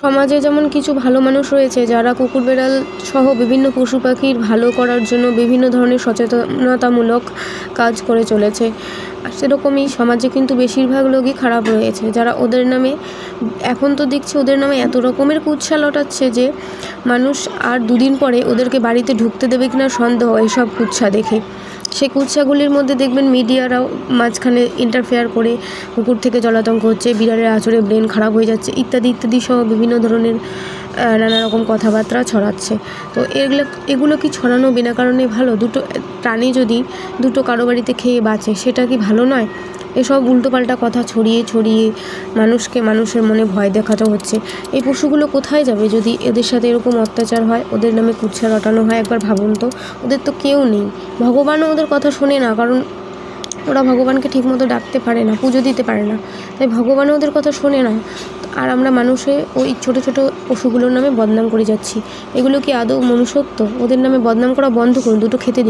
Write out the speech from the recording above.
সমাজে যেমন কিছু ভালো মানুষ রয়েছে যারা কুকুর বেড়াল সহ বিভিন্ন পশু পাখির ভালো করার জন্য বিভিন্ন ধরনের সচেতনতামূলক কাজ করে চলেছে, আর সেরকমই সমাজে কিন্তু বেশিরভাগ লোকই খারাপ রয়েছে যারা ওদের নামে এখন তো দেখছি ওদের নামে এত রকমের কুৎসা লটাচ্ছে যে মানুষ আর দুদিন পরে ওদেরকে বাড়িতে ঢুকতে দেবে কিনা সন্দেহ এইসব কুৎসা দেখে। সেই কুৎসাগুলির মধ্যে দেখবেন মিডিয়ারাও মাঝখানে ইন্টারফেয়ার করে কুকুর থেকে জলাতঙ্ক হচ্ছে, বিড়ালের আঁচড়ে ব্রেন খারাপ হয়ে যাচ্ছে ইত্যাদি ইত্যাদি সহ বিভিন্ন ধরনের নানা রকম কথাবার্তা ছড়াচ্ছে। তো এগুলো কি ছড়ানো বিনা কারণে ভালো? দুটো প্রাণী যদি দুটো কারো বাড়িতে খেয়ে বাঁচে সেটা কি ভালো নয়? এসব উল্টোপাল্টা কথা ছড়িয়ে ছড়িয়ে মানুষের মনে ভয় দেখাতে হচ্ছে। এই পশুগুলো কোথায় যাবে যদি এদের সাথে এরকম অত্যাচার হয়, ওদের নামে কুৎসা রটানো হয়? একবার ভাবুন তো, ওদের তো কেউ নেই, ভগবানও ওদের কথা শোনে না, কারণ ওরা ভগবানকে ঠিকমতো ডাকতে পারে না, পুজো দিতে পারে না, তাই ভগবানও ওদের কথা শোনে না। আর আমরা মানুষে ওই ছোটো ছোটো পশুগুলোর নামে বদনাম করে যাচ্ছি। এগুলো কি আদৌ মনুষ্যত্ব? ওদের নামে বদনাম করা বন্ধ করুন, দুটো খেতে দিন।